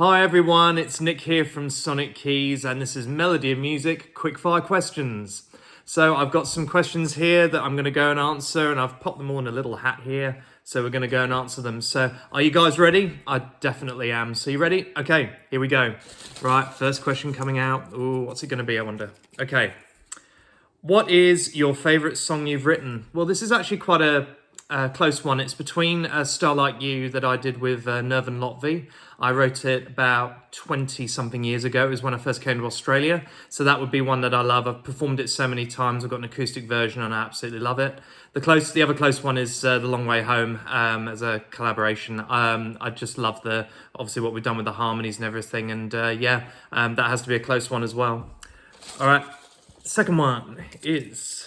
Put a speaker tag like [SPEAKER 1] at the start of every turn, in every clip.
[SPEAKER 1] Hi everyone, it's Nick here from Sonic Keys, and this is Melody of Music Quickfire Questions. So I've got some questions here that I'm going to go and answer, and I've popped them all in a little hat here, so we're going to go and answer them. So are you guys ready? I definitely am. So you ready? Okay, here we go. Right, first question coming out. Ooh, what's it going to be, I wonder? Okay. What is your favourite song you've written? Well, this is actually quite a close one. It's between A Star Like You that I did with Nervan Lotvi. I wrote it about 20-something years ago. It was when I first came to Australia. So that would be one that I love. I've performed it so many times. I've got an acoustic version and I absolutely love it. The other close one is The Long Way Home as a collaboration. I just love obviously what we've done with the harmonies and everything. And that has to be a close one as well. All right. Second one is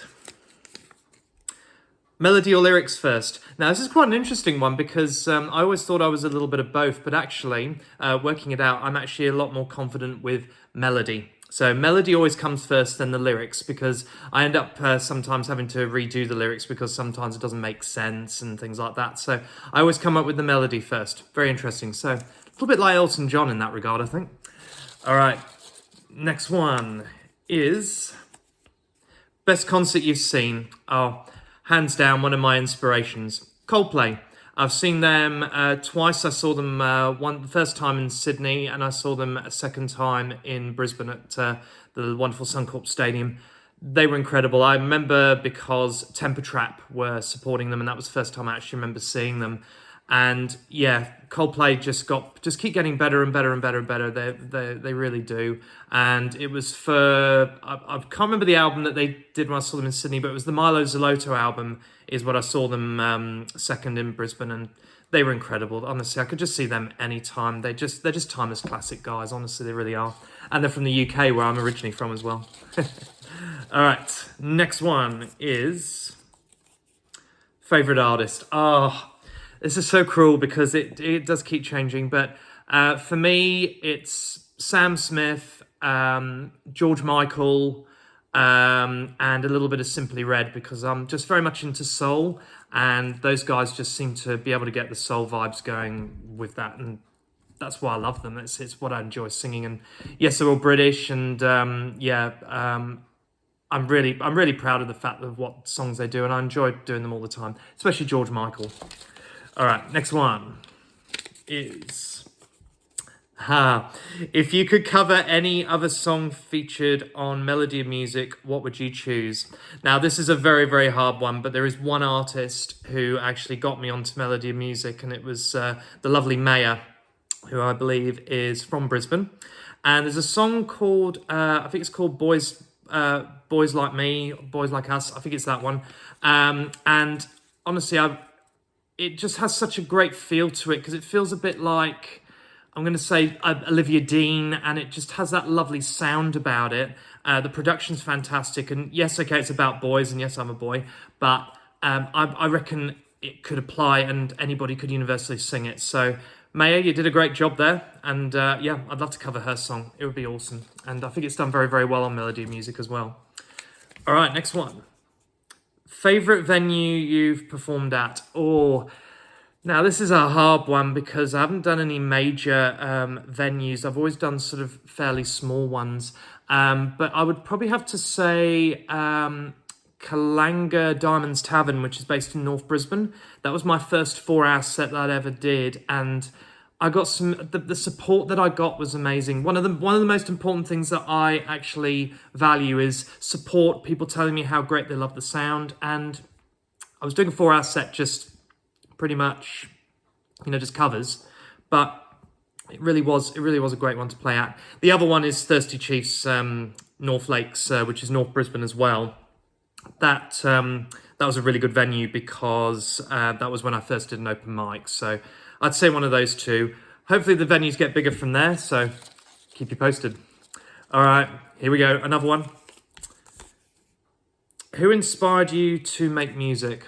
[SPEAKER 1] melody or lyrics first. Now, this is quite an interesting one because I always thought I was a little bit of both, but actually, working it out, I'm actually a lot more confident with melody. So melody always comes first, then the lyrics, because I end up sometimes having to redo the lyrics because sometimes it doesn't make sense and things like that. So I always come up with the melody first. Very interesting. So a little bit like Elton John in that regard, I think. All right, next one is best concert you've seen. Oh, hands down, one of my inspirations. Coldplay. I've seen them twice. I saw them the first time in Sydney, and I saw them a second time in Brisbane at the wonderful Suncorp Stadium. They were incredible. I remember because Temper Trap were supporting them, and that was the first time I actually remember seeing them. And yeah, Coldplay just keep getting better and better and better and better. They really do. And it was I can't remember the album that they did when I saw them in Sydney, but it was the Milo Zoloto album is what I saw them second in Brisbane, and they were incredible. Honestly, I could just see them anytime. They're just timeless classic guys. Honestly, they really are. And they're from the UK, where I'm originally from as well. All right, next one is favorite artist. This is so cruel because it does keep changing, but for me, it's Sam Smith, George Michael, and a little bit of Simply Red, because I'm just very much into soul, and those guys just seem to be able to get the soul vibes going with that, and that's why I love them. It's what I enjoy singing, and yes, they're all British, and I'm really proud of the fact of what songs they do, and I enjoy doing them all the time, especially George Michael. All right, next one is, if you could cover any other song featured on Melody of Music, what would you choose? Now, this is a very, very hard one, but there is one artist who actually got me onto Melody of Music, and it was the lovely Maya, who I believe is from Brisbane. And there's a song called, I think it's called Boys Like Me, Boys Like Us. I think it's that one. And honestly, it just has such a great feel to it, because it feels a bit like, I'm going to say Olivia Dean, and it just has that lovely sound about it. The production's fantastic, and yes, okay, it's about boys, and yes, I'm a boy, but I reckon it could apply, and anybody could universally sing it. So Maya, you did a great job there, and I'd love to cover her song. It would be awesome, and I think it's done very, very well on Melody of Music as well. All right, next one. Favourite venue you've performed at? Now this is a hard one because I haven't done any major venues. I've always done sort of fairly small ones. But I would probably have to say Kalanga Diamonds Tavern, which is based in North Brisbane. That was my first 4-hour set that I ever did, and I got the support that I got was amazing. One of the most important things that I actually value is support, people telling me how great they love the sound. And I was doing a 4-hour set just pretty much, just covers, but it really was a great one to play at. The other one is Thirsty Chiefs, North Lakes, which is North Brisbane as well. That was a really good venue because that was when I first did an open mic. So I'd say one of those two. Hopefully the venues get bigger from there, so keep you posted. All right, here we go. Another one. Who inspired you to make music?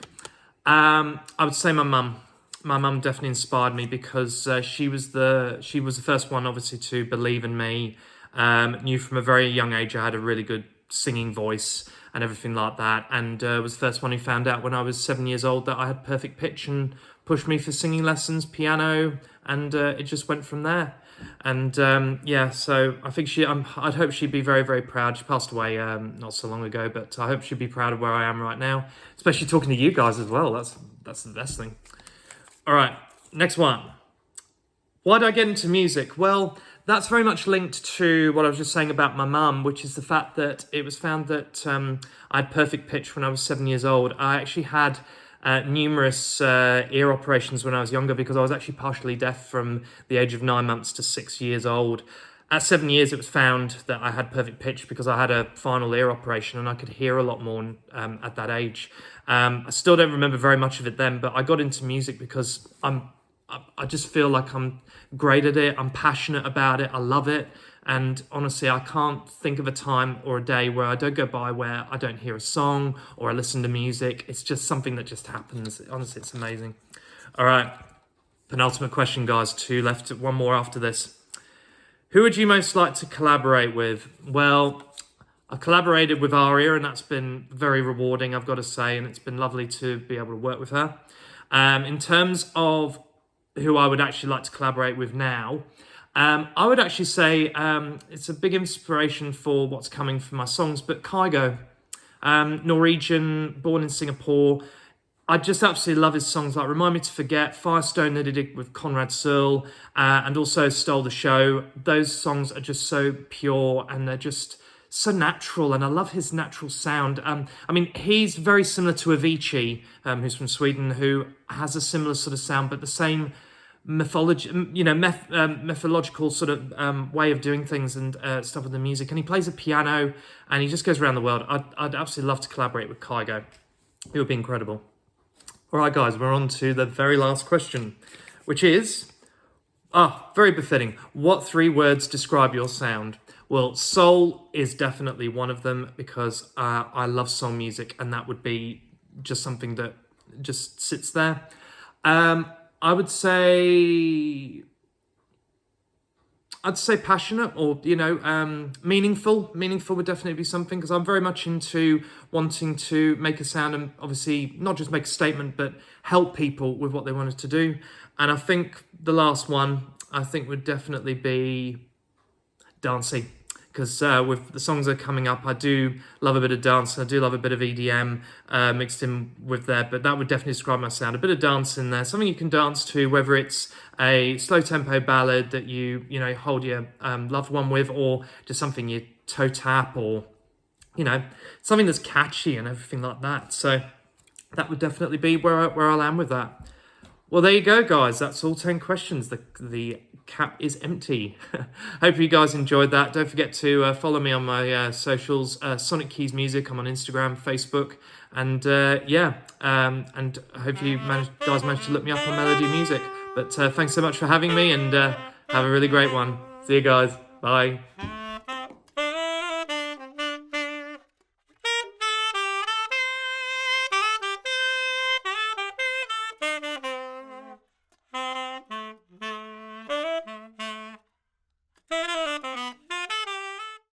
[SPEAKER 1] I would say my mum. My mum definitely inspired me because she was the first one, obviously, to believe in me. Knew from a very young age I had a really good singing voice and everything like that, and was the first one who found out when I was 7 years old that I had perfect pitch and pushed me for singing lessons, piano, and it just went from there. And yeah, so I think I'd hope she'd be very, very proud. She passed away not so long ago, but I hope she'd be proud of where I am right now, especially talking to you guys as well. That's the best thing. All right, next one. Why did I get into music? Well, that's very much linked to what I was just saying about my mum, which is the fact that it was found that I had perfect pitch when I was 7 years old. I actually had numerous ear operations when I was younger because I was actually partially deaf from the age of 9 months to 6 years old. At 7 years, it was found that I had perfect pitch because I had a final ear operation and I could hear a lot more at that age. I still don't remember very much of it then, but I got into music because I just feel like I'm great at it. I'm passionate about it. I love it. And honestly, I can't think of a time or a day where I don't go by where I don't hear a song or I listen to music. It's just something that just happens. Honestly, it's amazing. All right. Penultimate question, guys. 2 left. 1 more after this. Who would you most like to collaborate with? Well, I've collaborated with Aria, and that's been very rewarding, I've got to say, and it's been lovely to be able to work with her. In terms of who I would actually like to collaborate with now, I would actually say it's a big inspiration for what's coming for my songs, but Kygo, Norwegian, born in Singapore. I just absolutely love his songs like Remind Me to Forget, Firestone that he did with Conrad Searle, and also Stole the Show. Those songs are just so pure and they're just so natural, and I love his natural sound. I mean, he's very similar to Avicii, who's from Sweden, who has a similar sort of sound, but the same methodological sort of way of doing things and stuff with the music. And he plays a piano, and he just goes around the world. I'd absolutely love to collaborate with Kygo. It would be incredible. All right, guys, we're on to the very last question, which is, very befitting. What 3 words describe your sound? Well, soul is definitely one of them because I love soul music, and that would be just something that just sits there. I would say passionate, or meaningful. Meaningful would definitely be something, because I'm very much into wanting to make a sound and obviously not just make a statement, but help people with what they wanted to do. And I think the last one would definitely be dancey, because with the songs that are coming up, I do love a bit of dance. I do love a bit of EDM mixed in with there, but that would definitely describe my sound. A bit of dance in there, something you can dance to, whether it's a slow tempo ballad that you hold your loved one with, or just something you toe tap, or something that's catchy and everything like that. So that would definitely be where I'll land with that. Well, there you go, guys. That's all 10 questions. The cap is empty. Hope you guys enjoyed that. Don't forget to follow me on my socials, Sonic Keys Music. I'm on Instagram, Facebook, and and I hope you guys managed to look me up on Melody Music. But thanks so much for having me, and have a really great one. See you guys. Bye.